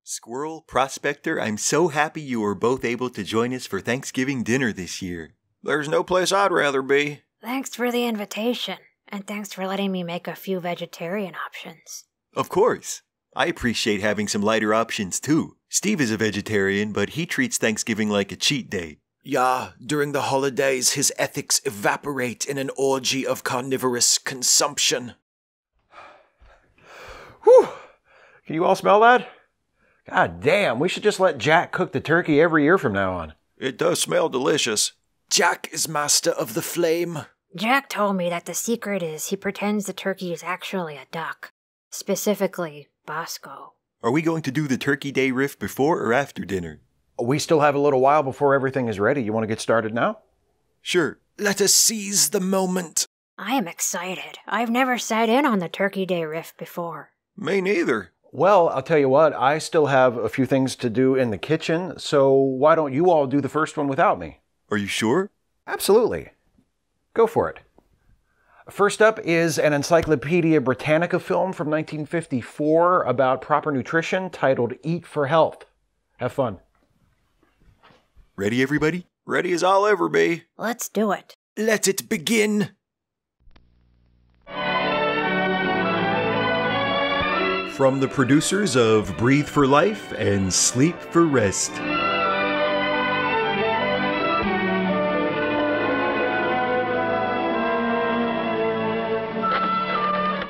Squirrel, Prospector, I'm so happy you were both able to join us for Thanksgiving dinner this year. There's no place I'd rather be. Thanks for the invitation, and thanks for letting me make a few vegetarian options. Of course. I appreciate having some lighter options too. Steve is a vegetarian, but he treats Thanksgiving like a cheat day. Yeah, during the holidays, his ethics evaporate in an orgy of carnivorous consumption. Whew! Can you all smell that? God damn, we should just let Jack cook the turkey every year from now on. It does smell delicious. Jack is master of the flame. Jack told me that the secret is he pretends the turkey is actually a duck. Specifically, Bosco. Are we going to do the Turkey Day riff before or after dinner? We still have a little while before everything is ready. You want to get started now? Sure. Let us seize the moment. I am excited. I've never sat in on the Turkey Day riff before. Me neither. Well, I'll tell you what, I still have a few things to do in the kitchen, so why don't you all do the first one without me? Are you sure? Absolutely. Go for it. First up is an Encyclopedia Britannica film from 1954 about proper nutrition titled Eat for Health. Have fun. Ready, everybody? Ready as I'll ever be. Let's do it. Let it begin. From the producers of Breathe for Life and Sleep for Rest.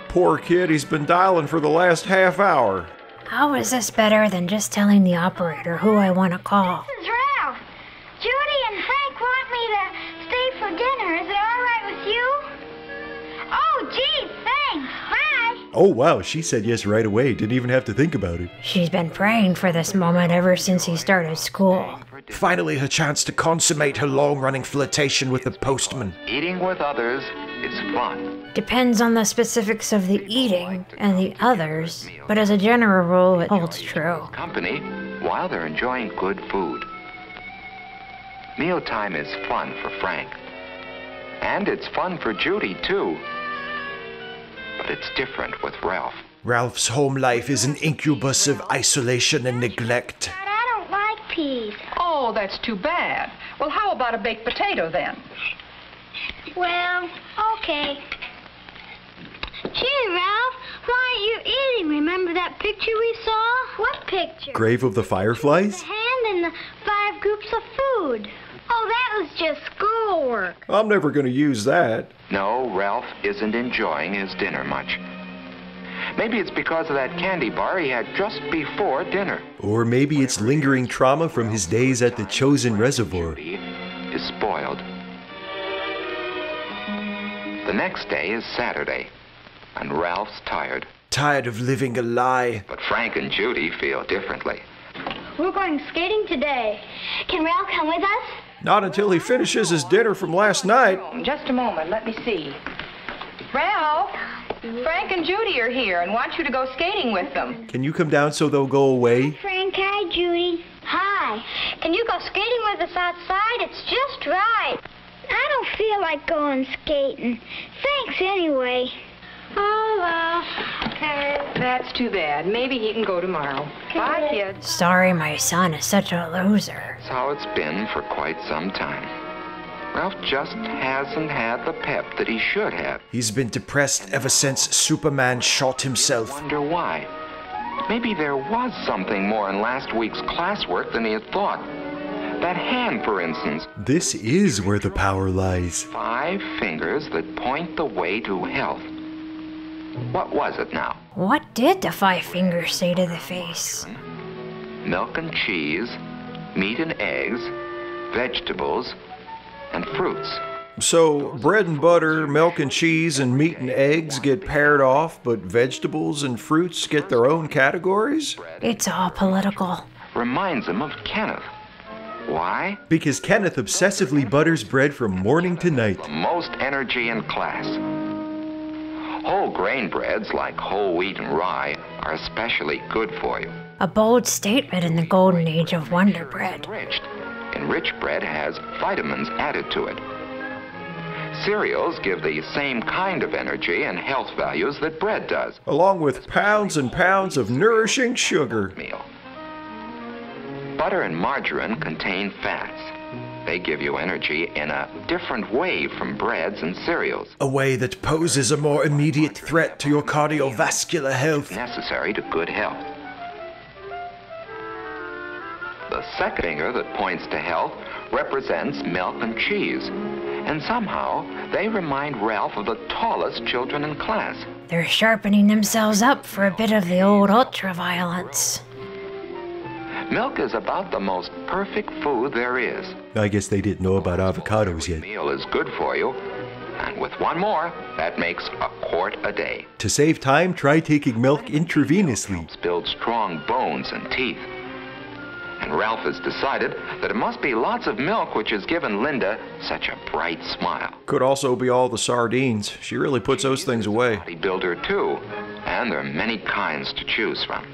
Poor kid, he's been dialing for the last half hour. How is this better than just telling the operator who I want to call? This is Ralph. Judy and Frank want me to stay for dinner. Is it all right with you? Oh, gee, thanks. Bye. Oh wow, she said yes right away. Didn't even have to think about it. She's been praying for this moment ever since he started school. Finally her chance to consummate her long-running flirtation with the postman. Eating with others is fun. Depends on the specifics of the eating and the others, but as a general rule, it holds true. Company while they're enjoying good food. Mealtime is fun for Frank. And it's fun for Judy, too. But it's different with Ralph. Ralph's home life is an incubus of isolation and neglect. But I don't like peas. Oh, that's too bad. Well, how about a baked potato then? Well, okay. Gee, Ralph, why aren't you eating? Remember that picture we saw? What picture? Grave of the Fireflies? The hand and the 5 groups of food. Oh, that was just schoolwork. I'm never going to use that. No, Ralph isn't enjoying his dinner much. Maybe it's because of that candy bar he had just before dinner. Or maybe it's lingering trauma from his days at the Chosen Reservoir. Judy is spoiled. The next day is Saturday, and Ralph's tired. Tired of living a lie. But Frank and Judy feel differently. We're going skating today. Can Ralph come with us? Not until he finishes his dinner from last night. Just a moment, let me see. Ralph, Frank and Judy are here and want you to go skating with them. Can you come down so they'll go away? Frank, hi, Judy. Hi. Can you go skating with us outside? It's just right. I don't feel like going skating. Thanks anyway. Oh, well, okay. That's too bad. Maybe he can go tomorrow. Bye, kids. Sorry my son is such a loser. That's how it's been for quite some time. Ralph just hasn't had the pep that he should have. He's been depressed ever since Superman shot himself. Wonder why. Maybe there was something more in last week's classwork than he had thought. That hand, for instance. This is where the power lies. 5 fingers that point the way to health. What was it now? What did the 5 fingers say to the face? Milk and cheese, meat and eggs, vegetables, and fruits. So, bread and butter, milk and cheese, and meat and eggs get paired off, but vegetables and fruits get their own categories? It's all political. Reminds him of Kenneth. Why? Because Kenneth obsessively butters bread from morning to night. The most energy in class. Whole grain breads like whole wheat and rye are especially good for you. A bold statement in the golden age of Wonder Bread. Enriched. Enriched bread has vitamins added to it. Cereals give the same kind of energy and health values that bread does. Along with pounds and pounds of nourishing sugar. Meal. Butter and margarine contain fats. They give you energy in a different way from breads and cereals. A way that poses a more immediate threat to your cardiovascular health. Necessary to good health. The second finger that points to health represents milk and cheese. And somehow, they remind Ralph of the tallest children in class. They're sharpening themselves up for a bit of the old ultraviolence. Milk is about the most perfect food there is. I guess they didn't know about avocados yet. Meal is good for you. And with one more, that makes a quart a day. To save time, try taking milk intravenously. Build strong bones and teeth. And Ralph has decided that it must be lots of milk which has given Linda such a bright smile. Could also be all the sardines. She really puts those things away. Bodybuilder too, and there are many kinds to choose from.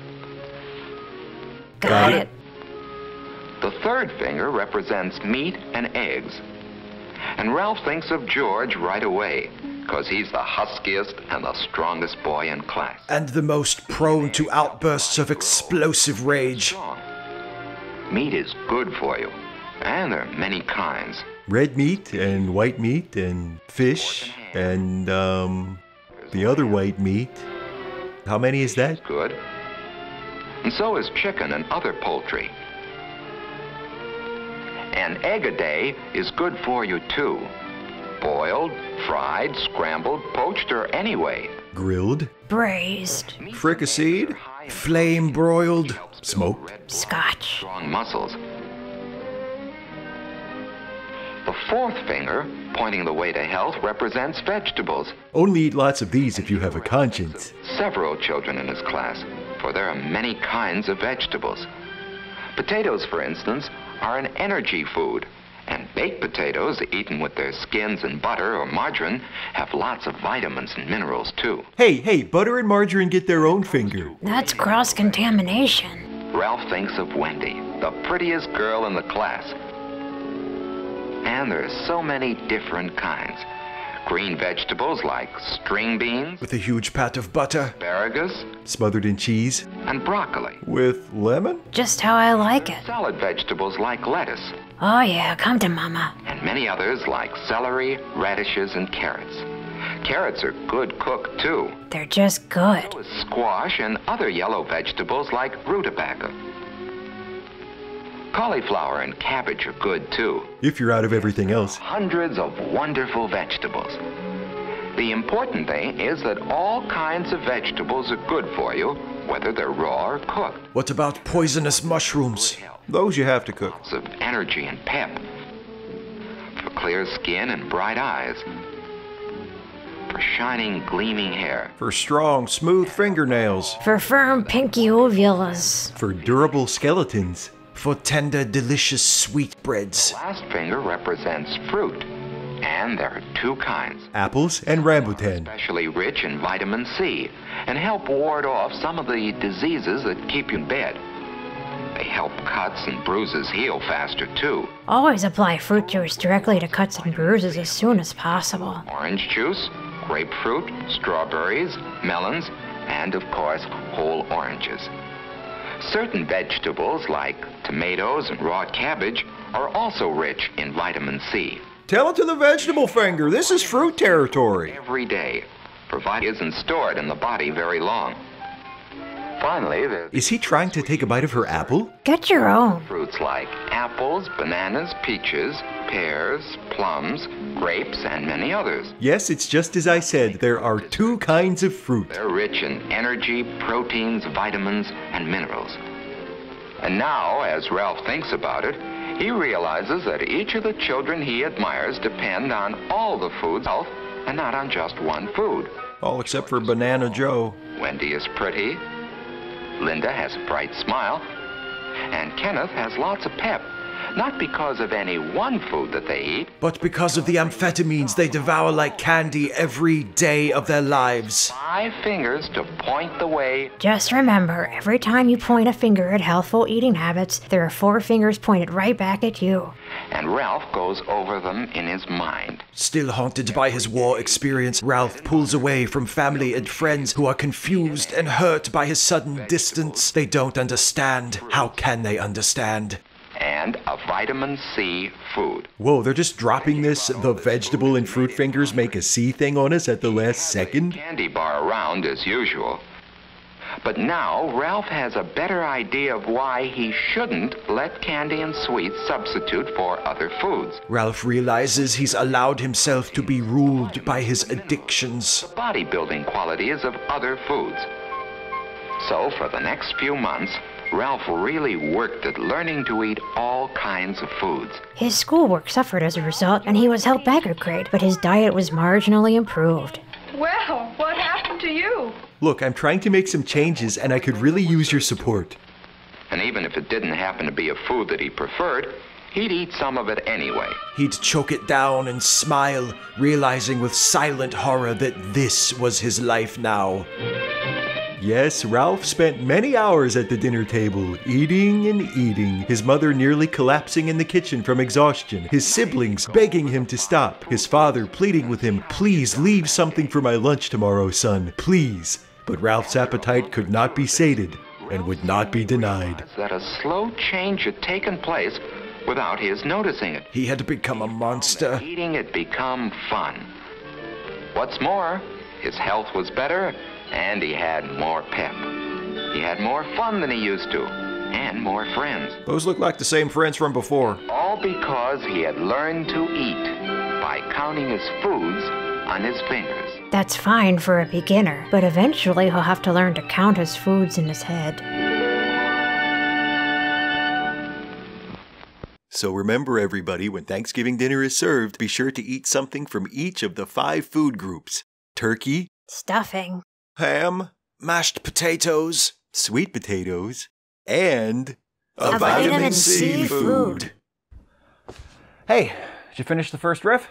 Got it. The third finger represents meat and eggs. And Ralph thinks of George right away, because he's the huskiest and the strongest boy in class. And the most prone to outbursts of explosive rage. Meat is good for you, and there are many kinds. Red meat and white meat and fish and the other white meat. How many is that? Good. And so is chicken and other poultry. An egg a day is good for you too. Boiled, fried, scrambled, poached, or any way. Grilled, Braised. Fricasseed, flame broiled, smoked, Scotch. Strong muscles. The fourth finger, pointing the way to health, represents vegetables. Only eat lots of these if you have a conscience. Several children in his class, for there are many kinds of vegetables. Potatoes, for instance, are an energy food, and baked potatoes, eaten with their skins and butter or margarine, have lots of vitamins and minerals too. Hey, butter and margarine get their own finger. That's cross-contamination. Ralph thinks of Wendy, the prettiest girl in the class. And there are so many different kinds. Green vegetables like string beans, with a huge pat of butter, asparagus, Smothered in cheese. and broccoli. with lemon. Just how I like it. Salad vegetables like lettuce, Oh yeah, come to mama. and many others like celery, radishes, and carrots. Carrots are good cooked too. They're just good. So is squash and other yellow vegetables like rutabaga. Cauliflower and cabbage are good too. If you're out of everything else. Hundreds of wonderful vegetables. The important thing is that all kinds of vegetables are good for you, whether they're raw or cooked. What about poisonous mushrooms? Those you have to cook. Lots of energy and pep. For clear skin and bright eyes. For shining, gleaming hair. For strong, smooth fingernails. For firm, pinky uvulas. For durable skeletons. For tender, delicious sweetbreads. Last finger represents fruit. And there are two kinds. Apples and rambutan. Especially rich in vitamin C and help ward off some of the diseases that keep you in bed. They help cuts and bruises heal faster too. Always apply fruit juice directly to cuts and bruises as soon as possible. Orange juice, grapefruit, strawberries, melons, and of course, whole oranges. Certain vegetables like tomatoes and raw cabbage are also rich in vitamin C. Tell it to the vegetable finger. This is fruit territory. Every day, provided it isn't stored in the body very long. Finally, there's Is he trying to take a bite of her apple? Get your own. fruits like apples, bananas, peaches, pears, plums, grapes, and many others. Yes, it's just as I said. There are two kinds of fruit. They're rich in energy, proteins, vitamins, and minerals. And now, as Ralph thinks about it, he realizes that each of the children he admires depend on all the food's health and not on just one food. All except for Banana Joe. Wendy is pretty, Linda has a bright smile, and Kenneth has lots of pep. Not because of any one food that they eat, but because of the amphetamines they devour like candy every day of their lives. 5 fingers to point the way. Just remember, every time you point a finger at healthful eating habits, there are 4 fingers pointed right back at you. And Ralph goes over them in his mind. Still haunted by his war experience, Ralph pulls away from family and friends who are confused and hurt by his sudden distance. They don't understand. How can they understand? And a vitamin C food. Whoa, they're just dropping this, the vegetable and fruit fingers make a C thing on us at the last second? Candy bar around as usual. But now Ralph has a better idea of why he shouldn't let candy and sweets substitute for other foods. Ralph realizes he's allowed himself to be ruled by his addictions. Bodybuilding qualities of other foods. So for the next few months, Ralph really worked at learning to eat all kinds of foods. His schoolwork suffered as a result, and he was held back a grade, but his diet was marginally improved. Well, what happened to you? Look, I'm trying to make some changes, and I could really use your support. And even if it didn't happen to be a food that he preferred, he'd eat some of it anyway. He'd choke it down and smile, realizing with silent horror that this was his life now. Yes, Ralph spent many hours at the dinner table, eating and eating, his mother nearly collapsing in the kitchen from exhaustion, his siblings begging him to stop, his father pleading with him, "Please leave something for my lunch tomorrow, son, please." But Ralph's appetite could not be sated and would not be denied. That a slow change had taken place without his noticing it. He had become a monster. Eating had become fun. What's more, his health was better, and he had more pep. He had more fun than he used to, and more friends. Those look like the same friends from before. All because he had learned to eat by counting his foods on his fingers. That's fine for a beginner, but eventually he'll have to learn to count his foods in his head. So remember, everybody, when Thanksgiving dinner is served, be sure to eat something from each of the 5 food groups: turkey, Stuffing. Ham, mashed potatoes, sweet potatoes, and a vitamin C food. Hey, did you finish the first riff?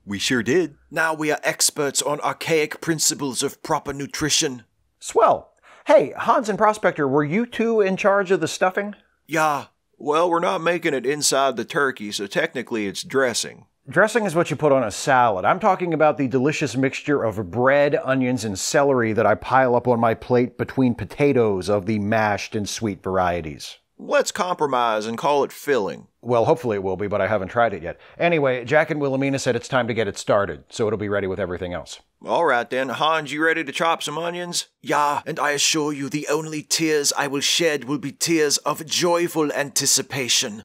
We sure did. Now we are experts on archaic principles of proper nutrition. Swell. Hey, Hans and Prospector, were you two in charge of the stuffing? Yeah, well, we're not making it inside the turkey, so technically it's dressing. Dressing is what you put on a salad. I'm talking about the delicious mixture of bread, onions, and celery that I pile up on my plate between potatoes of the mashed and sweet varieties. Let's compromise and call it filling. Well, hopefully it will be, but I haven't tried it yet. Anyway, Jack and Wilhelmina said it's time to get it started, so it'll be ready with everything else. All right then. Hans, you ready to chop some onions? Yeah, and I assure you the only tears I will shed will be tears of joyful anticipation.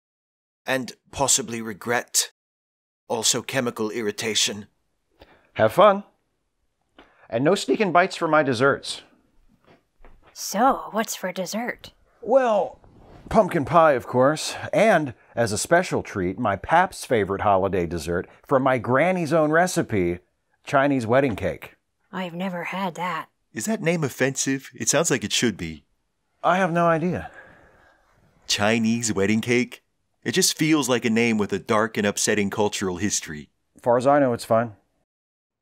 And possibly regret. Also chemical irritation. Have fun. And no sneaking bites for my desserts. So, what's for dessert? Well, pumpkin pie, of course, and, as a special treat, my Pap's favorite holiday dessert from my granny's own recipe, Chinese wedding cake. I've never had that. Is that name offensive? It sounds like it should be. I have no idea. Chinese wedding cake? It just feels like a name with a dark and upsetting cultural history. As far as I know, it's fine.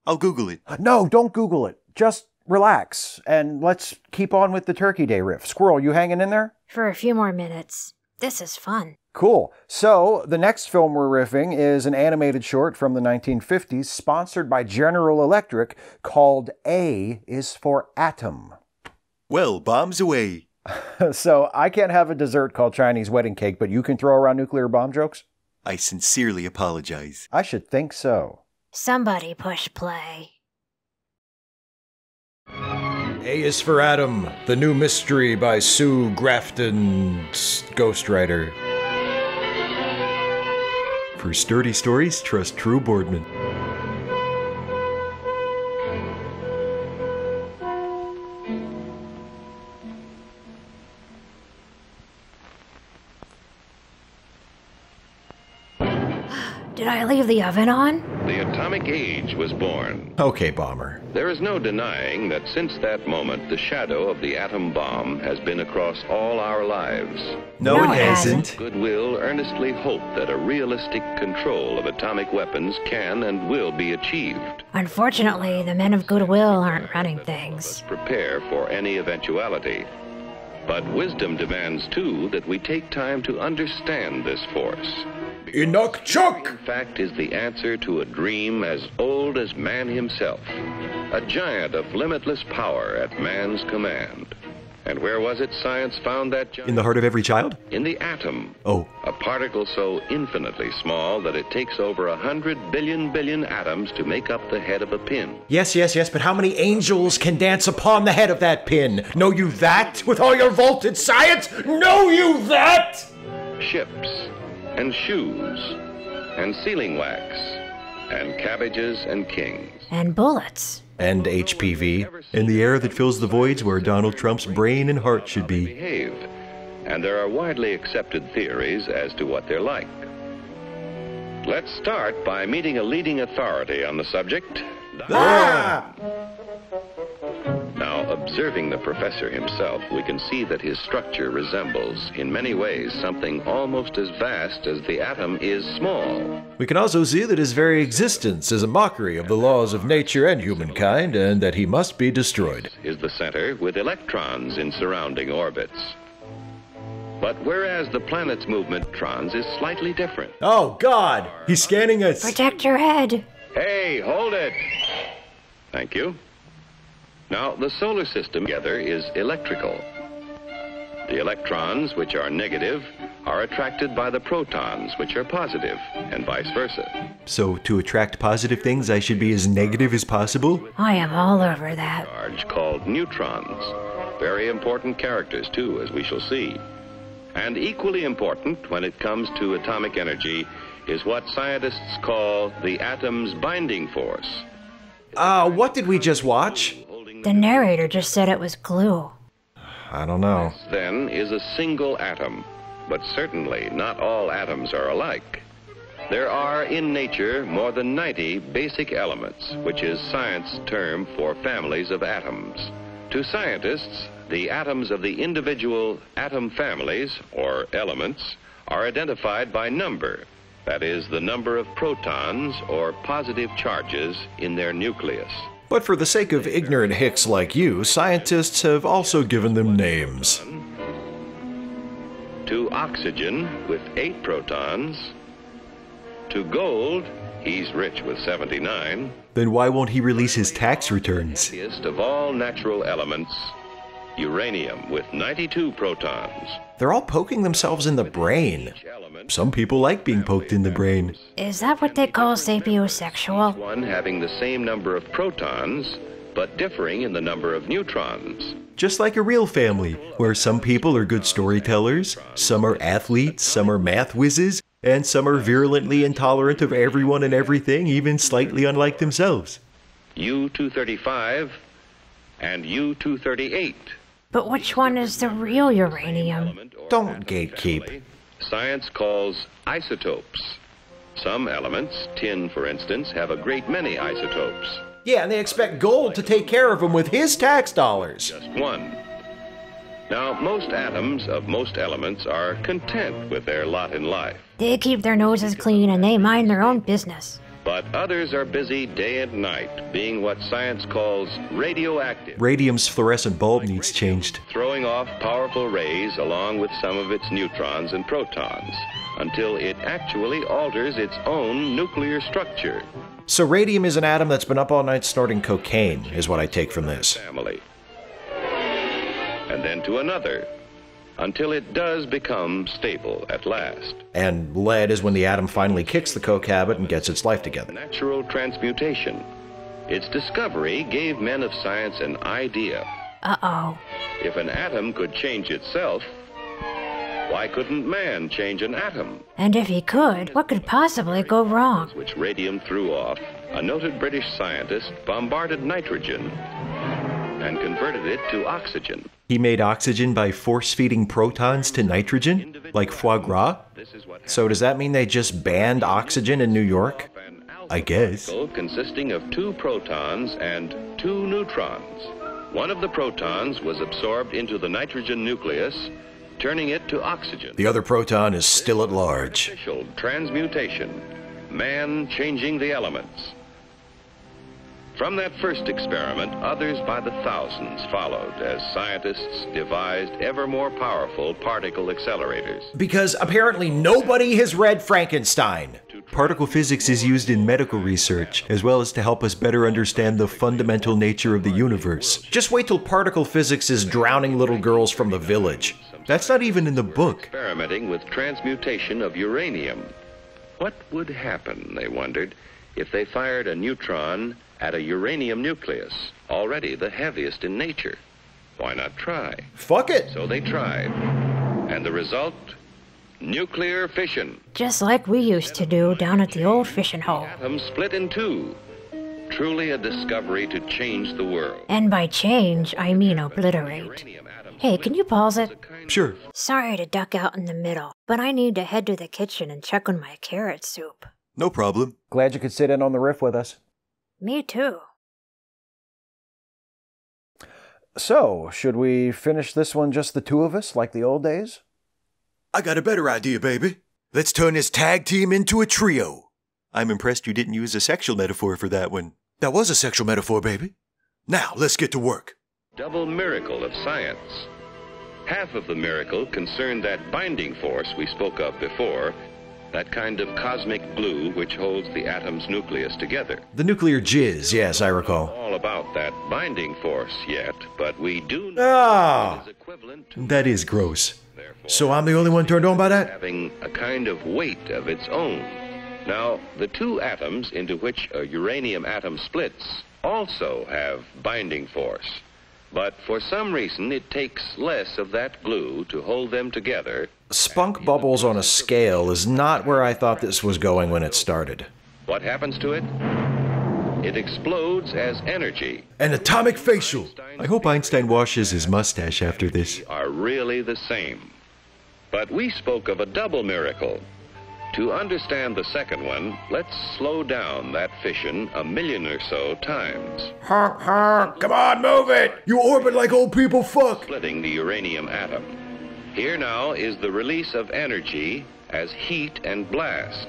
I'll Google it. No, don't Google it. Just relax, and let's keep on with the Turkey Day riff. Squirrel, you hanging in there? For a few more minutes. This is fun. Cool. So, the next film we're riffing is an animated short from the 1950s, sponsored by General Electric, called A is for Atom. Well, bombs away. So, I can't have a dessert called Chinese wedding cake, but you can throw around nuclear bomb jokes? I sincerely apologize. I should think so. Somebody push play. A is for Adam, the new mystery by Sue Grafton's ghostwriter. For sturdy stories, trust True Boardman. Did I leave the oven on? The atomic age was born. Okay, Bomber. There is no denying that since that moment, the shadow of the atom bomb has been across all our lives. No, it hasn't. Goodwill earnestly hope that a realistic control of atomic weapons can and will be achieved. Unfortunately, the men of goodwill aren't running things. Prepare for any eventuality. But wisdom demands, too, that we take time to understand this force. Enoch Chuck! In fact, is the answer to a dream as old as man himself. A giant of limitless power at man's command. And where was it science found that giant? In the heart of every child? In the atom. Oh. A particle so infinitely small that it takes over 100 billion atoms to make up the head of a pin. Yes, but how many angels can dance upon the head of that pin? Know you that? With all your vaulted science? Know you that? Ships, and shoes, and sealing wax, and cabbages and kings. And bullets. And HPV. And the air that fills the voids where Donald Trump's brain and heart should be. Behave. And there are widely accepted theories as to what they're like. Let's start by meeting a leading authority on the subject. Now, observing the professor himself, we can see that his structure resembles, in many ways, something almost as vast as the atom is small. We can also see that his very existence is a mockery of the laws of nature and humankind, and that he must be destroyed. Is the center with electrons in surrounding orbits. But whereas the planet's movement of electrons is slightly different. Oh, God! He's scanning us! Protect your head. Hey, hold it! Thank you. Now, the solar system together is electrical. The electrons, which are negative, are attracted by the protons, which are positive, and vice versa. So, to attract positive things, I should be as negative as possible? I am all over that. Charge called neutrons. Very important characters, too, as we shall see. And equally important when it comes to atomic energy is what scientists call the atom's binding force. What did we just watch? The narrator just said it was glue. I don't know. This, then, is a single atom, but certainly not all atoms are alike. There are, in nature, more than 90 basic elements, which is science's term for families of atoms. To scientists, the atoms of the individual atom families, or elements, are identified by number. That is, the number of protons, or positive charges, in their nucleus. But for the sake of ignorant hicks like you, scientists have also given them names. To oxygen, with 8 protons. To gold, he's rich with 79. Then why won't he release his tax returns? Heaviest of all natural elements, uranium, with 92 protons. They're all poking themselves in the brain. Some people like being poked in the brain. Is that what they call sapiosexual? One having the same number of protons, but differing in the number of neutrons. Just like a real family, where some people are good storytellers, some are athletes, some are math whizzes, and some are virulently intolerant of everyone and everything, even slightly unlike themselves. U-235 and U-238. But which one is the real uranium? Don't gatekeep. Science calls isotopes. Some elements, tin for instance, have a great many isotopes. Yeah, and they expect gold to take care of them with his tax dollars. Just one. Now, most atoms of most elements are content with their lot in life. They keep their noses clean and they mind their own business. But others are busy day and night, being what science calls radioactive. Radium's fluorescent bulb needs changed. Throwing off powerful rays along with some of its neutrons and protons, until it actually alters its own nuclear structure. So radium is an atom that's been up all night snorting cocaine, is what I take from this. Family. And then to another, until it does become stable at last. And lead is when the atom finally kicks the coke habit and gets its life together. Natural transmutation. Its discovery gave men of science an idea. Uh-oh. If an atom could change itself, why couldn't man change an atom? And if he could, what could possibly go wrong? Which radium threw off, a noted British scientist bombarded nitrogen and converted it to oxygen. He made oxygen by force-feeding protons to nitrogen, like foie gras? So does that mean they just banned oxygen in New York? I guess. Consisting of 2 protons and 2 neutrons. One of the protons was absorbed into the nitrogen nucleus, turning it to oxygen. The other proton is still at large. Artificial transmutation, man changing the elements. From that first experiment, others by the thousands followed as scientists devised ever more powerful particle accelerators. Because apparently nobody has read Frankenstein. Particle physics is used in medical research, as well as to help us better understand the fundamental nature of the universe. Just wait till particle physics is drowning little girls from the village. That's not even in the book. Experimenting with transmutation of uranium. What would happen, they wondered, if they fired a neutron at a uranium nucleus, already the heaviest in nature? Why not try? Fuck it! So they tried. And the result? Nuclear fission. Just like we used to do down at the old fishing hole. Atoms split in 2. Truly a discovery to change the world. And by change, I mean obliterate. Hey, can you pause it? Sure. Sorry to duck out in the middle, but I need to head to the kitchen and check on my carrot soup. No problem. Glad you could sit in on the riff with us. Me too. So, should we finish this one just the 2 of us, like the old days? I got a better idea, baby. Let's turn this tag team into a trio. I'm impressed you didn't use a sexual metaphor for that one. That was a sexual metaphor, baby. Now, let's get to work. Double miracle of science. Half of the miracle concerned that binding force we spoke of before, that kind of cosmic glue which holds the atom's nucleus together. The nuclear jizz, yes, I recall. All about that binding force yet, but we do know it is equivalent to... That is gross. So I'm the only one turned on by that? Having a kind of weight of its own. Now, the 2 atoms into which a uranium atom splits also have binding force. But for some reason, it takes less of that glue to hold them together. Spunk bubbles on a scale is not where I thought this was going when it started. What happens to it? It explodes as energy. An atomic facial. I hope Einstein washes his mustache after this. Are really the same. But we spoke of a double miracle. To understand the second one, let's slow down that fission 1 million or so times. Come on, move it! You orbit like old people fuck! Splitting the uranium atom. Here now is the release of energy as heat and blast.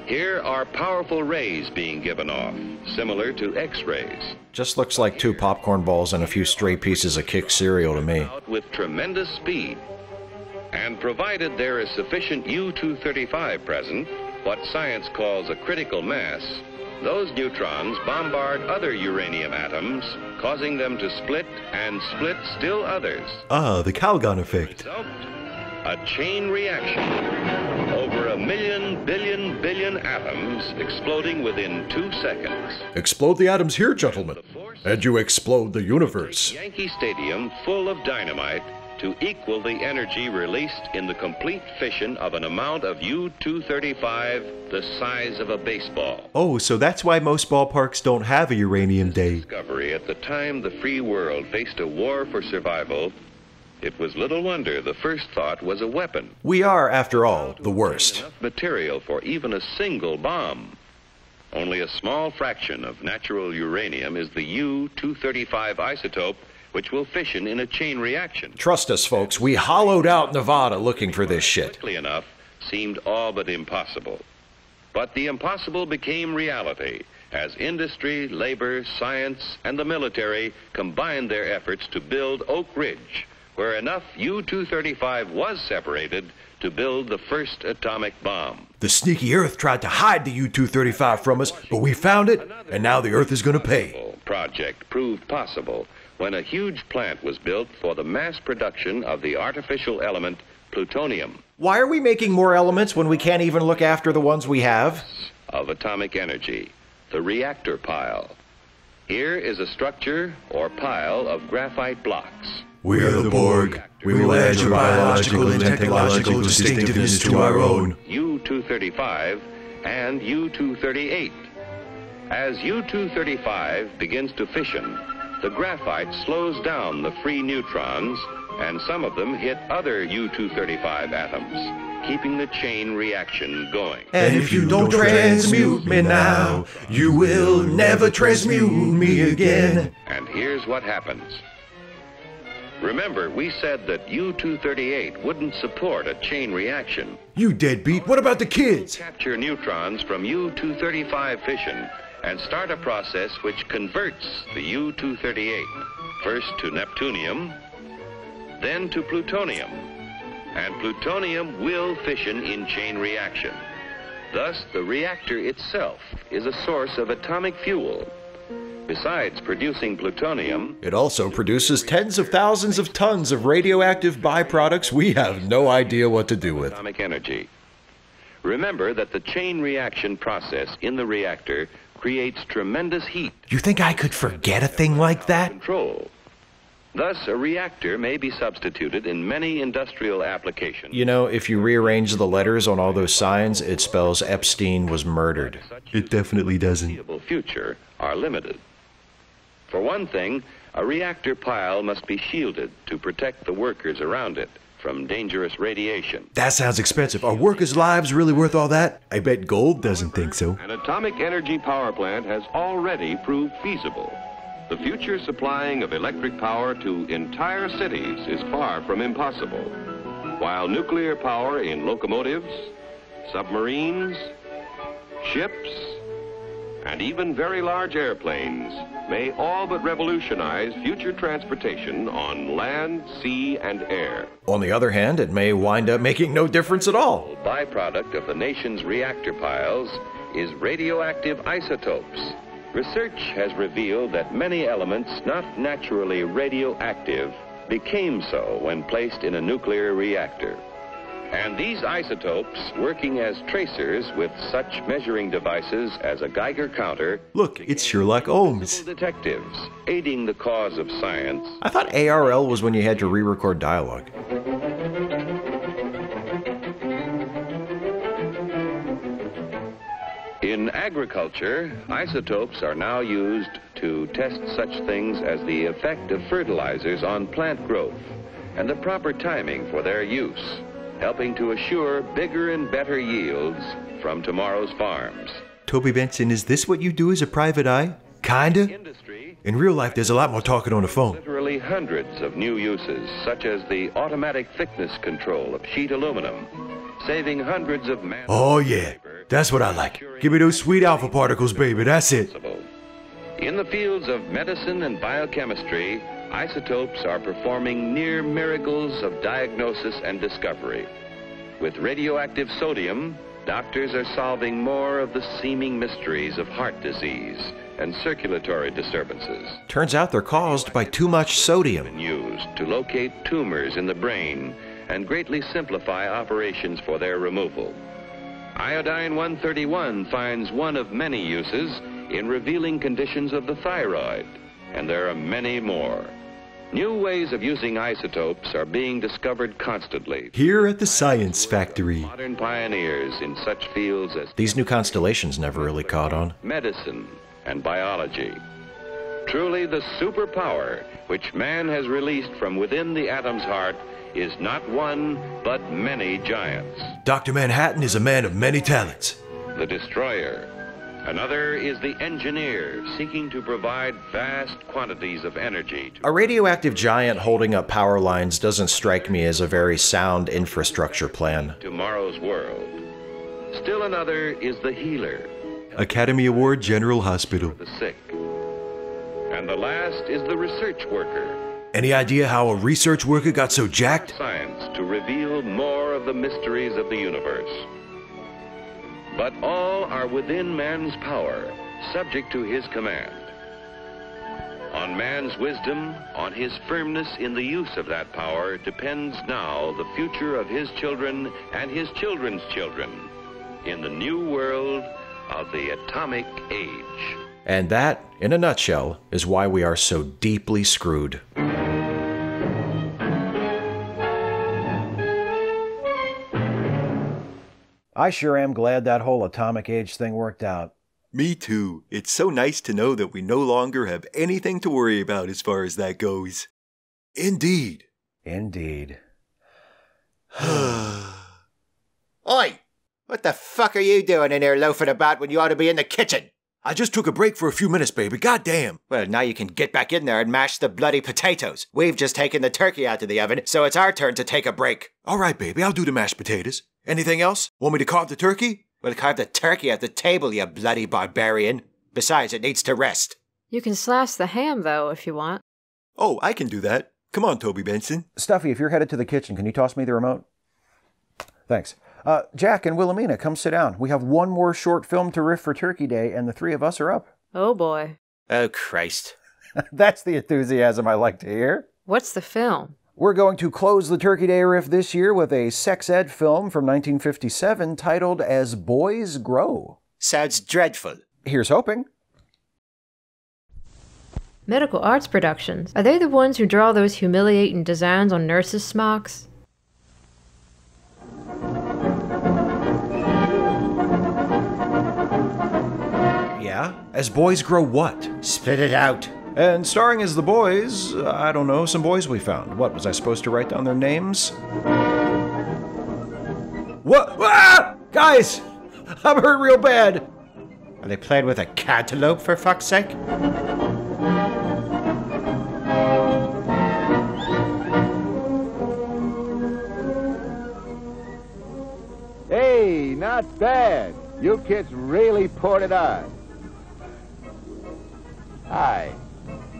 Here are powerful rays being given off, similar to X-rays. Just looks like 2 popcorn balls and a few stray pieces of Kick cereal to me. Out with tremendous speed. And provided there is sufficient U-235 present, what science calls a critical mass, those neutrons bombard other uranium atoms, causing them to split and split still others. Ah, the Calgon effect. Result, a chain reaction. Over 1 million billion atoms exploding within 2 seconds. Explode the atoms here, gentlemen, and you explode the universe. Yankee Stadium full of dynamite to equal the energy released in the complete fission of an amount of U-235 the size of a baseball. Oh, so that's why most ballparks don't have a uranium day. Discovery at the time the free world faced a war for survival, it was little wonder the first thought was a weapon. We are, after all, the worst. Enough material for even a single bomb. Only a small fraction of natural uranium is the U-235 isotope, which will fission in a chain reaction. Trust us, folks, we hollowed out Nevada looking for this shit. Quickly enough, seemed all but impossible. But the impossible became reality as industry, labor, science, and the military combined their efforts to build Oak Ridge, where enough U-235 was separated to build the first atomic bomb. The sneaky Earth tried to hide the U-235 from us, but we found it, and now the Earth is going to pay. Project proved possible when a huge plant was built for the mass production of the artificial element plutonium. Why are we making more elements when we can't even look after the ones we have? Of atomic energy, the reactor pile. Here is a structure or pile of graphite blocks. We are the Borg. We will add your biological and technological distinctiveness to our own. U-235 and U-238. As U-235 begins to fission, the graphite slows down the free neutrons, and some of them hit other U-235 atoms, keeping the chain reaction going. And if you don't transmute me now, you will never transmute me again. And here's what happens. Remember, we said that U-238 wouldn't support a chain reaction. You deadbeat, what about the kids? Capture neutrons from U-235 fission and start a process which converts the U-238 first to neptunium, then to plutonium. And plutonium will fission in chain reaction. Thus, the reactor itself is a source of atomic fuel. Besides producing plutonium, It also produces tens of thousands of tons of radioactive byproducts we have no idea what to do with. atomic energy. Remember that the chain reaction process in the reactor creates tremendous heat You think I could forget a thing like that? control. Thus, a reactor may be substituted in many industrial applications. You know, if you rearrange the letters on all those signs, it spells Epstein was murdered. It definitely doesn't. Foreseeable future are limited. For one thing, a reactor pile must be shielded to protect the workers around it from dangerous radiation. That sounds expensive. Are workers' lives really worth all that? I bet gold doesn't think so. An atomic energy power plant has already proved feasible. The future supplying of electric power to entire cities is far from impossible, while nuclear power in locomotives, submarines, ships, and even very large airplanes may all but revolutionize future transportation on land, sea, and air. On the other hand, it may wind up making no difference at all. A byproduct of the nation's reactor piles is radioactive isotopes. Research has revealed that many elements not naturally radioactive became so when placed in a nuclear reactor. And these isotopes, working as tracers with such measuring devices as a Geiger counter, Look, it's Sherlock Holmes. detectives, aiding the cause of science. I thought ARL was when you had to re-record dialogue. In agriculture, isotopes are now used to test such things as the effect of fertilizers on plant growth and the proper timing for their use, helping to assure bigger and better yields from tomorrow's farms. Toby Benson, is this what you do as a private eye? Kinda? Industry, In real life, there's a lot more talking on the phone. literally hundreds of new uses, such as the automatic thickness control of sheet aluminum, saving hundreds of man. Oh yeah, that's what I like. Give me those sweet alpha particles, baby, that's it. In the fields of medicine and biochemistry, isotopes are performing near miracles of diagnosis and discovery. With radioactive sodium, doctors are solving more of the seeming mysteries of heart disease and circulatory disturbances. Turns out they're caused by too much sodium. Used to locate tumors in the brain and greatly simplify operations for their removal. Iodine 131 finds one of many uses in revealing conditions of the thyroid, and there are many more. New ways of using isotopes are being discovered constantly. Here at the Science Factory. Modern pioneers in such fields as These new constellations never really caught on. medicine and biology. Truly, the superpower which man has released from within the atom's heart is not one, but many giants. Dr. Manhattan is a man of many talents. The destroyer. Another is the engineer, seeking to provide vast quantities of energy to A radioactive giant holding up power lines doesn't strike me as a very sound infrastructure plan. tomorrow's world. Still another is the healer, Academy Award General Hospital. the sick. And the last is the research worker, Any idea how a research worker got so jacked? science to reveal more of the mysteries of the universe. But all are within man's power, subject to his command. On man's wisdom, on his firmness in the use of that power, depends now the future of his children and his children's children in the new world of the atomic age. And that, in a nutshell, is why we are so deeply screwed. I sure am glad that whole atomic age thing worked out. Me too. It's so nice to know that we no longer have anything to worry about as far as that goes. Indeed. Indeed. Oi! What the fuck are you doing in there loafing about when you ought to be in the kitchen? I just took a break for a few minutes, baby. Goddamn. Well, now you can get back in there and mash the bloody potatoes. We've just taken the turkey out of the oven, so it's our turn to take a break. All right, baby. I'll do the mashed potatoes. Anything else? Want me to carve the turkey? We'll carve the turkey at the table, you bloody barbarian. Besides, it needs to rest. You can slash the ham, though, if you want. Oh, I can do that. Come on, Toby Benson. Stuffy, if you're headed to the kitchen, can you toss me the remote? Thanks. Jack and Wilhelmina, come sit down. We have one more short film to riff for Turkey Day, and the three of us are up. Oh, boy. Oh, Christ. That's the enthusiasm I like to hear. What's the film? We're going to close the Turkey Day riff this year with a sex ed film from 1957 titled As Boys Grow. Sounds dreadful. Here's hoping. Medical Arts Productions. Are they the ones who draw those humiliating designs on nurses' smocks? Yeah? As Boys Grow what? Spit it out. And starring as the boys, I don't know, some boys we found. What, was I supposed to write down their names? What? Ah! Guys! I'm hurt real bad! Are they playing with a cantaloupe, for fuck's sake? Hey, not bad. You kids really poured it on. Hi,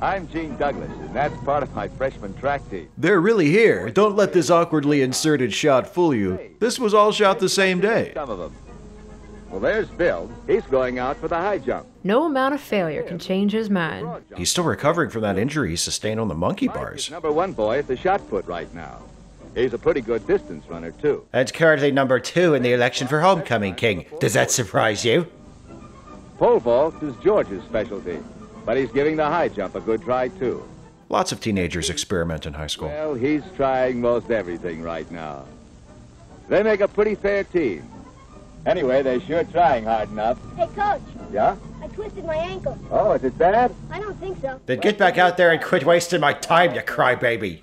I'm Gene Douglas, and that's part of my freshman track team. They're really here. Don't let this awkwardly inserted shot fool you. This was all shot the same day. Some of them. Well, there's Bill. He's going out for the high jump. No amount of failure can change his mind. He's still recovering from that injury he sustained on the monkey bars. #1 boy at the shot put right now. He's a pretty good distance runner, too. And currently #2 in the election for homecoming king. Does that surprise you? Pole vault is George's specialty, but he's giving the high jump a good try, too. Lots of teenagers experiment in high school. Well, he's trying most everything right now. They make a pretty fair team. Anyway, they're sure trying hard enough. Hey, Coach. Yeah? I twisted my ankle. Oh, is it bad? I don't think so. Then get back out there and quit wasting my time, you crybaby.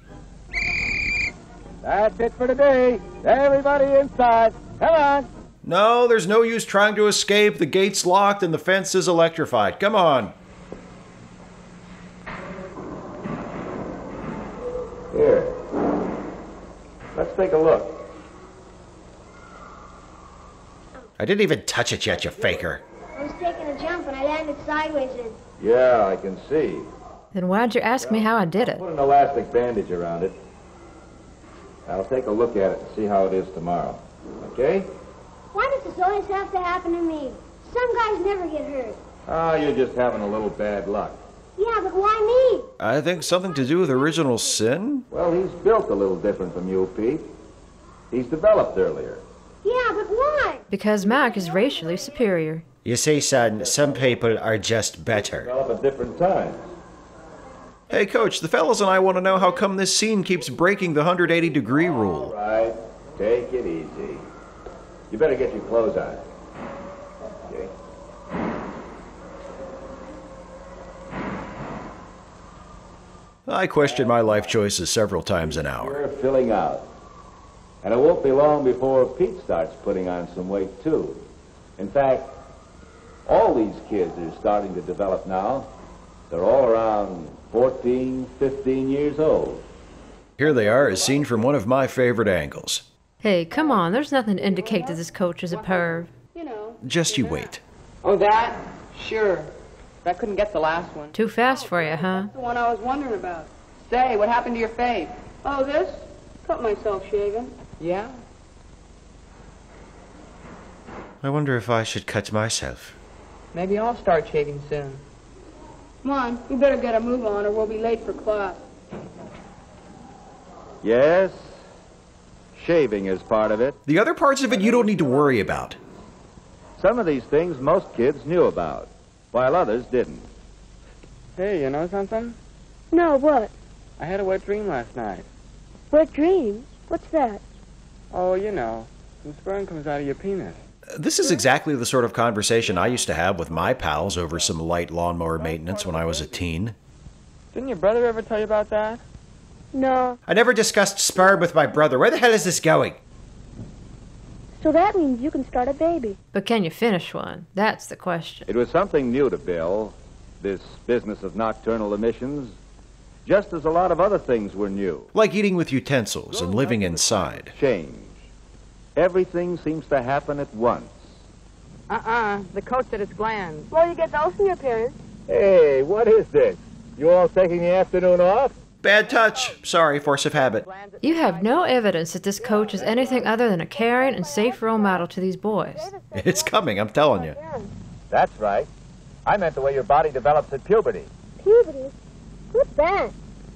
That's it for today. Everybody inside. Come on. No, there's no use trying to escape. The gate's locked and the fence is electrified. Come on. Here. Let's take a look. I didn't even touch it yet, you faker. I was taking a jump and I landed sideways in. Yeah, I can see. Then why'd you ask me how I did it? Put an elastic bandage around it. I'll take a look at it and see how it is tomorrow. Okay? Why does this always have to happen to me? Some guys never get hurt. Ah, you're just having a little bad luck. Yeah, but why me? I think something to do with original sin? Well, he's built a little different from you, Pete. He's developed earlier. Yeah, but why? Because Mac is racially superior. You see, son, some people are just better. Develop at different times. Hey, Coach, the fellas and I want to know how come this scene keeps breaking the 180-degree rule. All right, take it easy. You better get your clothes on. Okay. I question my life choices several times an hour. You're filling out. And it won't be long before Pete starts putting on some weight, too. In fact, all these kids are starting to develop now. They're all around 14, 15 years old. Here they are, as seen from one of my favorite angles. Hey, come on, there's nothing to indicate that this coach is a perv. Just you wait. Oh, that? Sure. I couldn't get the last one. Too fast for you, huh? The one I was wondering about. Say, what happened to your fade? Oh, this? Cut myself shaving. Yeah? I wonder if I should cut myself. Maybe I'll start shaving soon. Come on, we better get a move on or we'll be late for class. Yes, shaving is part of it. The other parts of it you don't need to worry about. Some of these things most kids knew about, while others didn't. Hey, you know something? No, what? I had a wet dream last night. Wet dreams? What's that? Oh, you know, some sperm comes out of your penis. This is exactly the sort of conversation I used to have with my pals over some light lawnmower maintenance when I was a teen. Didn't your brother ever tell you about that? No. I never discussed sperm with my brother. Where the hell is this going? So that means you can start a baby. But can you finish one? That's the question. It was something new to Bill, this business of nocturnal emissions, just as a lot of other things were new. Like eating with utensils and living inside. Change. Everything seems to happen at once. The coat said it's glands. Well, you get those from your parents. Hey, what is this? You all taking the afternoon off? Bad touch. Sorry, force of habit. You have no evidence that this coach is anything other than a caring and safe role model to these boys. It's coming, I'm telling you. That's right. I meant the way your body develops at puberty. Puberty? What's that?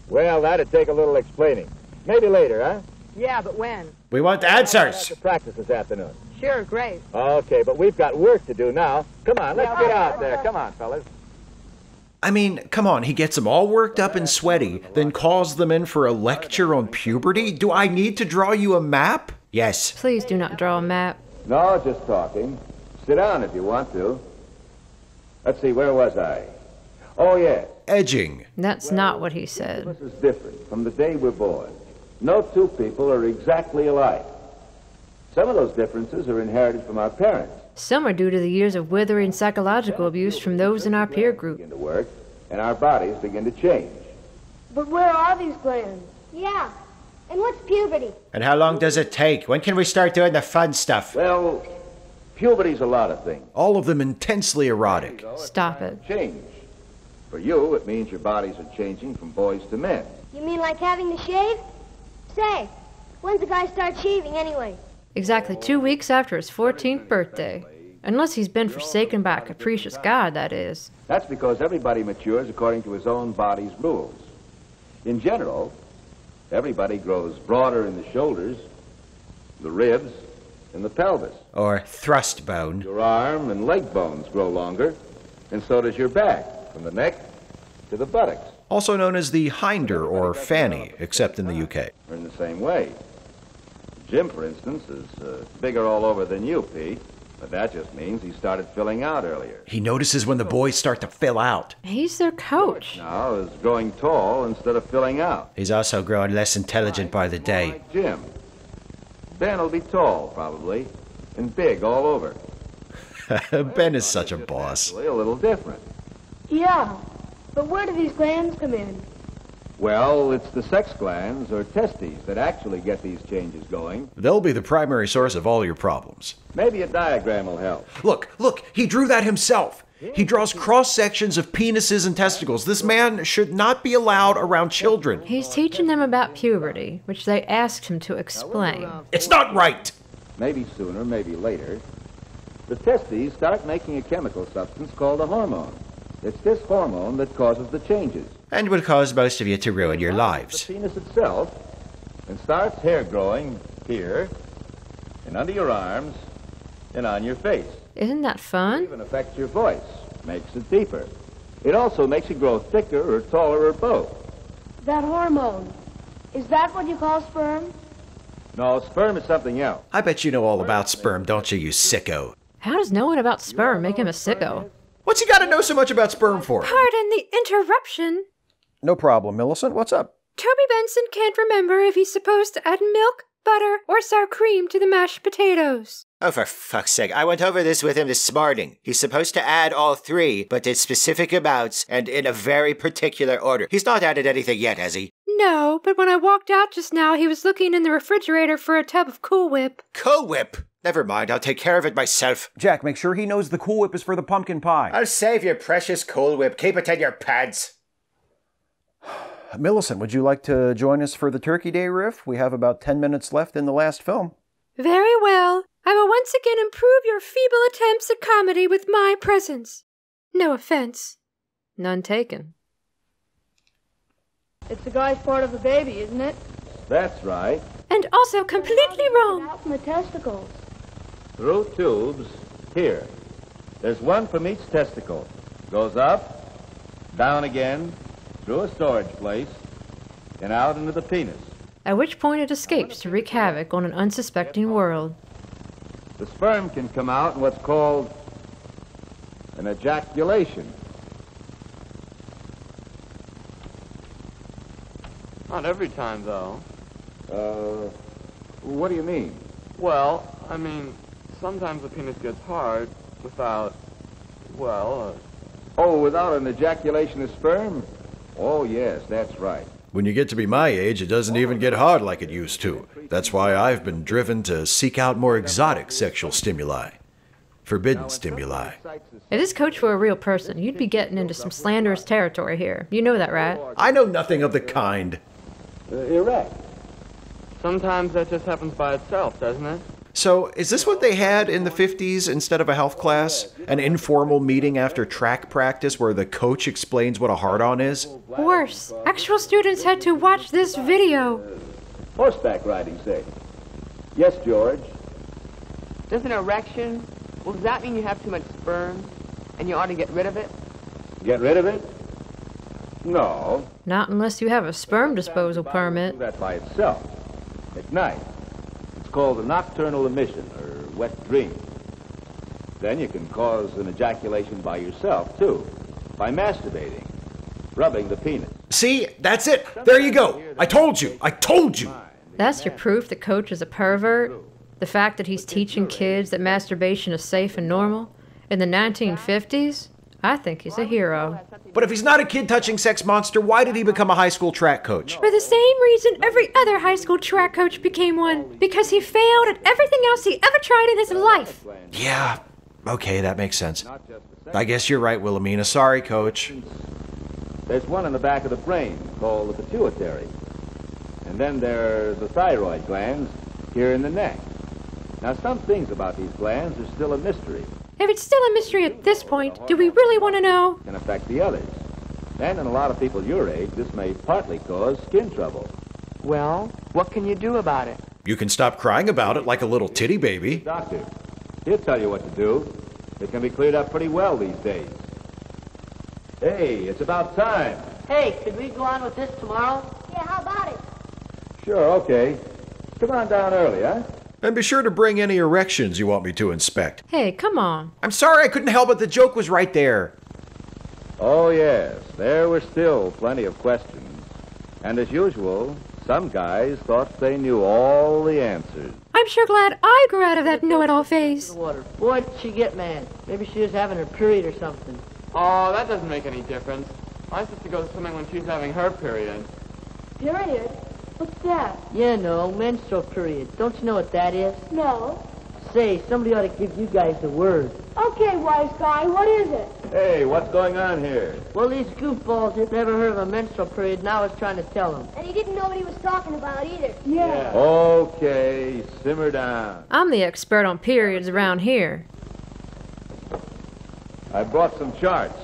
Well, that'd take a little explaining. Maybe later, huh? Yeah, but when? We want I'll have answers. to practice this afternoon. Sure, great. Okay, but we've got work to do now. Come on, let's get out there. Come on, fellas. I mean, come on, he gets them all worked up and sweaty, then calls them in for a lecture on puberty? Do I need to draw you a map? Yes. Please do not draw a map. No, just talking. Sit down if you want to. Let's see, where was I? Oh, yeah. Edging. That's not what he said. This is different from the day we're born. No two people are exactly alike. Some of those differences are inherited from our parents. Some are due to the years of withering psychological abuse from those in our peer group. Begin to work, and our bodies begin to change. But where are these glands? Yeah. And what's puberty? And how long does it take? When can we start doing the fun stuff? Well, puberty's a lot of things. All of them intensely erotic. Stop it. Change. For you, it means your bodies are changing from boys to men. You mean like having to shave? Say, when's a guy start shaving anyway? Exactly 2 weeks after his 14th birthday. Unless he's been forsaken by a capricious god, that is. That's because everybody matures according to his own body's rules. In general, everybody grows broader in the shoulders, the ribs, and the pelvis. Or thrust bone. Your arm and leg bones grow longer, and so does your back, from the neck to the buttocks. Also known as the hinder or fanny, except in the UK. Or in the same way. Jim, for instance, is bigger all over than you, Pete. But that just means he started filling out earlier. He notices when the boys start to fill out. He's their coach. Now is growing tall instead of filling out. He's also growing less intelligent by the day. Like Jim. Ben will be tall, probably, and big all over. Ben is such a boss. Actually, a little different. Yeah. But where do these glands come in? Well, it's the sex glands, or testes, that actually get these changes going. They'll be the primary source of all your problems. Maybe a diagram will help. Look, he drew that himself. He draws cross-sections of penises and testicles. This man should not be allowed around children. He's teaching them about puberty, which they asked him to explain. It's not right! Maybe sooner, maybe later. The testes start making a chemical substance called a hormone. It's this hormone that causes the changes. And will cause most of you to ruin your lives. The penis itself, and starts hair growing here, and under your arms, and on your face. Isn't that fun? It even affects your voice, makes it deeper. It also makes you grow thicker or taller or both. That hormone. Is that what you call sperm? No, sperm is something else. I bet you know all about sperm, don't you, you sicko? How does knowing about sperm make him a sicko? What's he gotta know so much about sperm for? Pardon the interruption. No problem, Millicent. What's up? Toby Benson can't remember if he's supposed to add milk, butter, or sour cream to the mashed potatoes. Oh, for fuck's sake, I went over this with him this morning. He's supposed to add all three, but in specific amounts and in a very particular order. He's not added anything yet, has he? No, but when I walked out just now, he was looking in the refrigerator for a tub of Cool Whip. Cool Whip? Never mind, I'll take care of it myself. Jack, make sure he knows the Cool Whip is for the pumpkin pie. I'll save your precious Cool Whip. Keep it in your pants. Millicent, would you like to join us for the Turkey Day riff? We have about 10 minutes left in the last film. Very well. I will once again improve your feeble attempts at comedy with my presence. No offense. None taken. It's the guy's part of the baby, isn't it? That's right. And also completely wrong. Out from the testicles. Through tubes, here. There's one from each testicle. Goes up, down again, through a storage place, and out into the penis. At which point it escapes to wreak havoc on an unsuspecting world. the sperm can come out in what's called an ejaculation. Not every time, though. What do you mean? Well, I mean, sometimes the penis gets hard without, well... Oh, without an ejaculation of sperm? Oh, yes, that's right. When you get to be my age, it doesn't even get hard like it used to. That's why I've been driven to seek out more exotic sexual stimuli. Forbidden stimuli. If this coach were a real person, you'd be getting into some slanderous territory here. You know that, right? I know nothing of the kind. Erect. Sometimes that just happens by itself, doesn't it? So, is this what they had in the 50s instead of a health class? An informal meeting after track practice where the coach explains what a hard-on is? Worse, actual students had to watch this video. Horseback riding, say. Yes, George. Does an erection, well, does that mean you have too much sperm and you ought to get rid of it? Get rid of it? No. Not unless you have a sperm disposal permit. That by itself. At night. It's called a nocturnal emission, or wet dream. Then you can cause an ejaculation by yourself, too. By masturbating. Rubbing the penis. See? That's it! There you go! I told you! I told you! That's your proof the coach is a pervert? The fact that he's teaching kids that masturbation is safe and normal? In the 1950s? I think he's a hero. But if he's not a kid-touching sex monster, why did he become a high school track coach? For the same reason every other high school track coach became one. Because he failed at everything else he ever tried in his life. Yeah, okay, that makes sense. I guess you're right, Wilhelmina. Sorry, coach. There's one in the back of the brain called the pituitary. And then there are the thyroid glands here in the neck. Now, some things about these glands are still a mystery. If it's still a mystery at this point, do we really want to know? Can affect the others. And in a lot of people your age, this may partly cause skin trouble. Well, what can you do about it? You can stop crying about it like a little titty baby. Doctor, he'll tell you what to do. It can be cleared up pretty well these days. Hey, it's about time. Hey, could we go on with this tomorrow? Yeah, how about it? Sure, okay. Come on down early, huh? And be sure to bring any erections you want me to inspect. Hey, come on. I'm sorry I couldn't help it. The joke was right there. Oh, yes. There were still plenty of questions. And as usual, some guys thought they knew all the answers. I'm sure glad I grew out of that know-it-all phase. Boy, did she get mad. Maybe she was having her period or something. Oh, that doesn't make any difference. My sister goes swimming when she's having her period. Period? What's that? Yeah, no, menstrual period. Don't you know what that is? No. Say, somebody ought to give you guys the word. Okay, wise guy, what is it? Hey, what's going on here? Well, these goofballs who've never heard of a menstrual period now is trying to tell them. And he didn't know what he was talking about either. Yeah. Okay, simmer down. I'm the expert on periods around here. I brought some charts.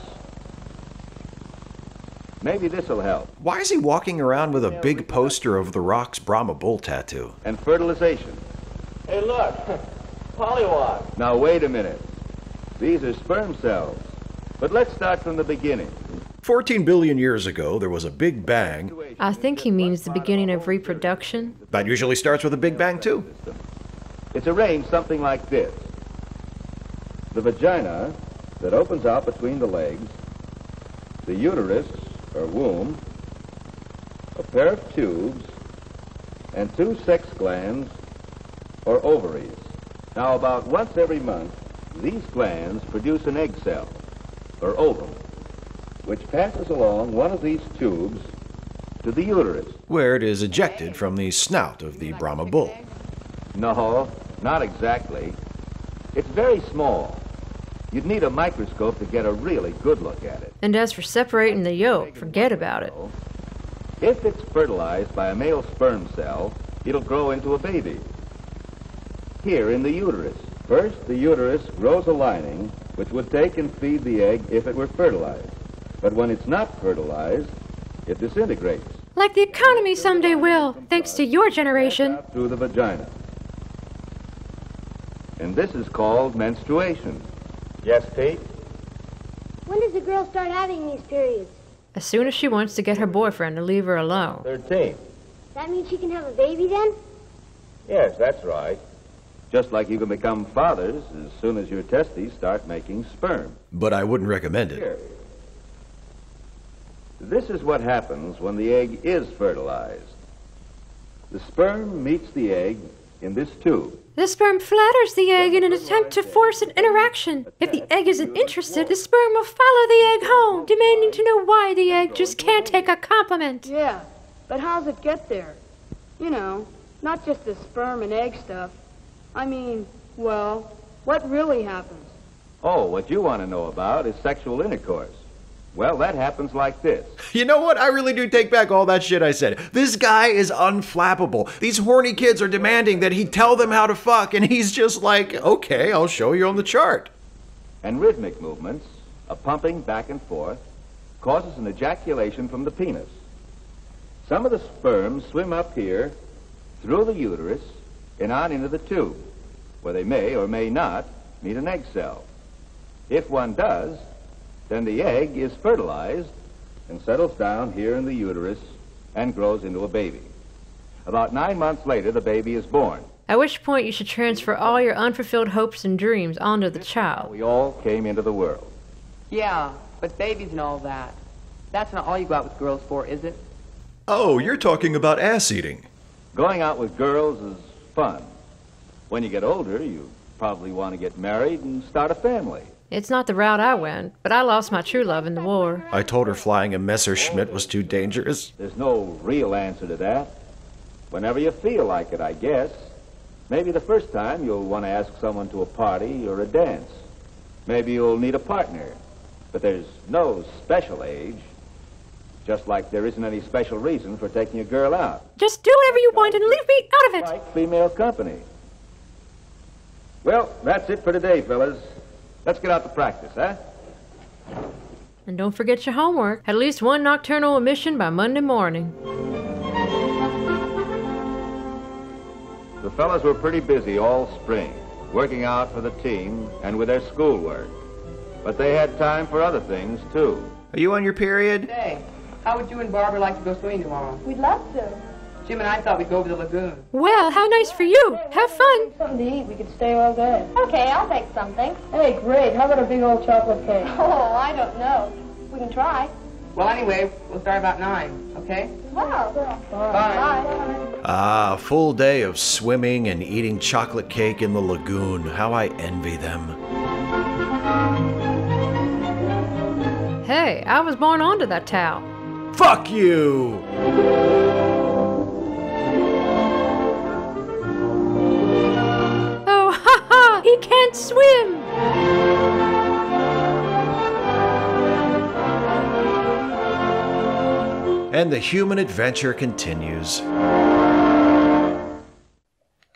Maybe this'll help. Why is he walking around with a big poster of the Rock's Brahma Bull tattoo? And fertilization. Hey, look. Pollywog. Now, wait a minute. These are sperm cells. But let's start from the beginning. 14 billion years ago, there was a big bang. I think he means the beginning of reproduction. That usually starts with a big bang, too. It's arranged something like this. The vagina that opens out between the legs, the uterus, or womb, a pair of tubes, and 2 sex glands, or ovaries. Now, about once every month, these glands produce an egg cell, or ovum, which passes along one of these tubes to the uterus. Where it is ejected from the snout of the Brahma bull. No, not exactly. It's very small. You'd need a microscope to get a really good look at it. And as for separating the yolk, forget about it. If it's fertilized by a male sperm cell, it'll grow into a baby. Here in the uterus. First, the uterus grows a lining which would take and feed the egg if it were fertilized. But when it's not fertilized, it disintegrates. Like the economy someday will, thanks to your generation. Through the vagina. And this is called menstruation. Yes, Pete? When does a girl start having these periods? As soon as she wants to get her boyfriend to leave her alone. 13. That means she can have a baby then? Yes, that's right. Just like you can become fathers as soon as your testes start making sperm. But I wouldn't recommend it. Here. This is what happens when the egg is fertilized. The sperm meets the egg in this tube. The sperm flatters the egg in an attempt to force an interaction. If the egg isn't interested, the sperm will follow the egg home, demanding to know why the egg just can't take a compliment. Yeah, but how's it get there? You know, not just the sperm and egg stuff. I mean, well, what really happens? Oh, what you want to know about is sexual intercourse. Well, that happens like this. You know what? I really do take back all that shit I said. This guy is unflappable. These horny kids are demanding that he tell them how to fuck, and he's just like, okay, I'll show you on the chart. And rhythmic movements, a pumping back and forth, causes an ejaculation from the penis. Some of the sperm swim up here, through the uterus, and on into the tube, where they may or may not meet an egg cell. If one does, then the egg is fertilized and settles down here in the uterus and grows into a baby. About 9 months later, the baby is born. At which point you should transfer all your unfulfilled hopes and dreams onto the child. We all came into the world. Yeah, but babies and all that. That's not all you go out with girls for, is it? Oh, you're talking about ass eating. Going out with girls is fun. When you get older, you probably want to get married and start a family. It's not the route I went, but I lost my true love in the war. I told her flying a Messerschmitt was too dangerous. There's no real answer to that. Whenever you feel like it, I guess. Maybe the first time you'll want to ask someone to a party or a dance. Maybe you'll need a partner. But there's no special age. Just like there isn't any special reason for taking a girl out. Just do whatever you want and leave me out of it. Like female company. Well, that's it for today, fellas. Let's get out to practice, huh? And don't forget your homework. At least one nocturnal emission by Monday morning. The fellas were pretty busy all spring, working out for the team and with their schoolwork. But they had time for other things, too. Are you on your period? Hey, how would you and Barbara like to go swimming tomorrow? We'd love to. Jim and I thought we'd go over the lagoon. Well, how nice for you. Have fun. Something to eat. We could stay all day. Okay, I'll take something. Hey, great. How about a big old chocolate cake? Oh, I don't know. We can try. Well, anyway, we'll start about 9, okay? Well, Bye. Ah, full day of swimming and eating chocolate cake in the lagoon. How I envy them. Hey, I was born onto that towel. Fuck you! Oh, ha ha! He can't swim! And the human adventure continues.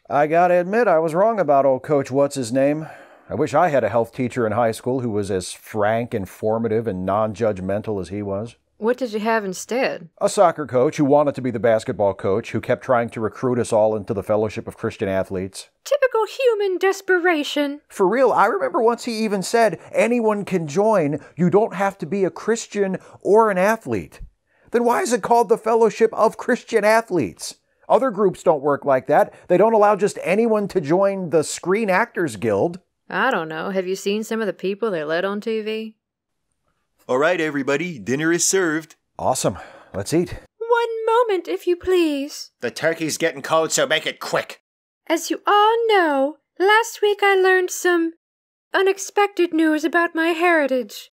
I gotta admit, I was wrong about old Coach What's-His-Name. I wish I had a health teacher in high school who was as frank, informative, and non-judgmental as he was. What did you have instead? A soccer coach who wanted to be the basketball coach, who kept trying to recruit us all into the Fellowship of Christian Athletes. Typical human desperation. For real, I remember once he even said, anyone can join, you don't have to be a Christian or an athlete. Then why is it called the Fellowship of Christian Athletes? Other groups don't work like that. They don't allow just anyone to join the Screen Actors Guild. I don't know. Have you seen some of the people they let on TV? All right, everybody, dinner is served. Awesome. Let's eat. One moment, if you please. The turkey's getting cold, so make it quick. As you all know, last week I learned some unexpected news about my heritage.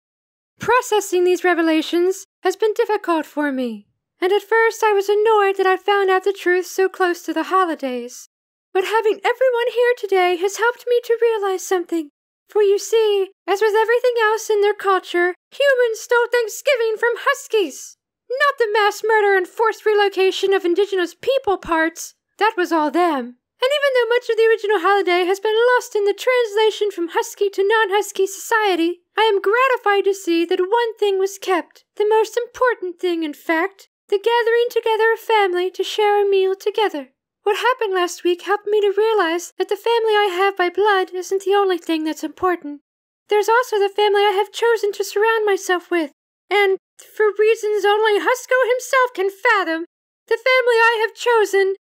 Processing these revelations has been difficult for me, and at first I was annoyed that I found out the truth so close to the holidays. But having everyone here today has helped me to realize something. For you see, as with everything else in their culture, humans stole Thanksgiving from Huskies. Not the mass murder and forced relocation of indigenous people parts. That was all them. And even though much of the original holiday has been lost in the translation from Husky to non-Husky society, I am gratified to see that one thing was kept. The most important thing, in fact, the gathering together of family to share a meal together. What happened last week helped me to realize that the family I have by blood isn't the only thing that's important. There's also the family I have chosen to surround myself with. And, for reasons only Husko himself can fathom, the family I have chosen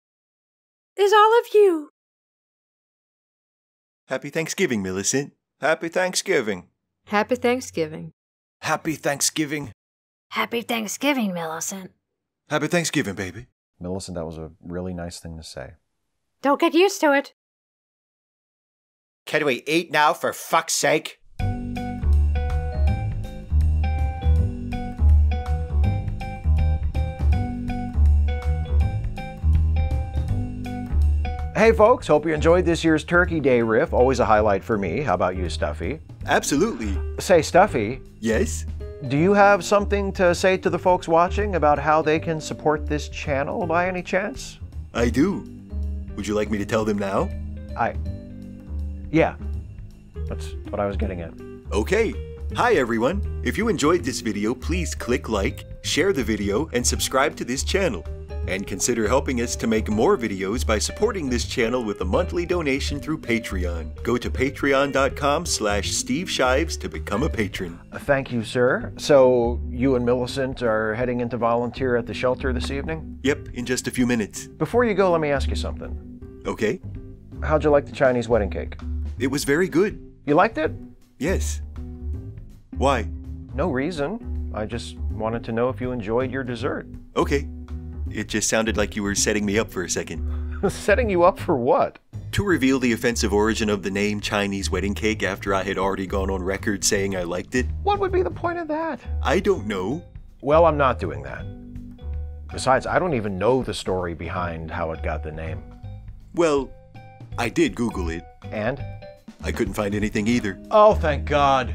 is all of you. Happy Thanksgiving, Millicent. Happy Thanksgiving. Happy Thanksgiving. Happy Thanksgiving. Happy Thanksgiving, Millicent. Happy Thanksgiving, baby. Millicent, that was a really nice thing to say. Don't get used to it. Can we eat now, for fuck's sake? Hey folks, hope you enjoyed this year's Turkey Day riff. Always a highlight for me. How about you, Stuffy? Absolutely. Say, Stuffy. Yes? Do you have something to say to the folks watching about how they can support this channel by any chance? I do. Would you like me to tell them now? Yeah. That's what I was getting at. Okay. Hi everyone. If you enjoyed this video, please click like, share the video, and subscribe to this channel. And consider helping us to make more videos by supporting this channel with a monthly donation through Patreon. Go to patreon.com/Steve Shives to become a patron. Thank you, sir. So, you and Millicent are heading in to volunteer at the shelter this evening? Yep, in just a few minutes. Before you go, let me ask you something. Okay. How'd you like the Chinese wedding cake? It was very good. You liked it? Yes. Why? No reason. I just wanted to know if you enjoyed your dessert. Okay. It just sounded like you were setting me up for a second. Setting you up for what? To reveal the offensive origin of the name Chinese wedding cake after I had already gone on record saying I liked it. What would be the point of that? I don't know. Well, I'm not doing that. Besides, I don't even know the story behind how it got the name. Well, I did Google it. And? I couldn't find anything either. Oh, thank God.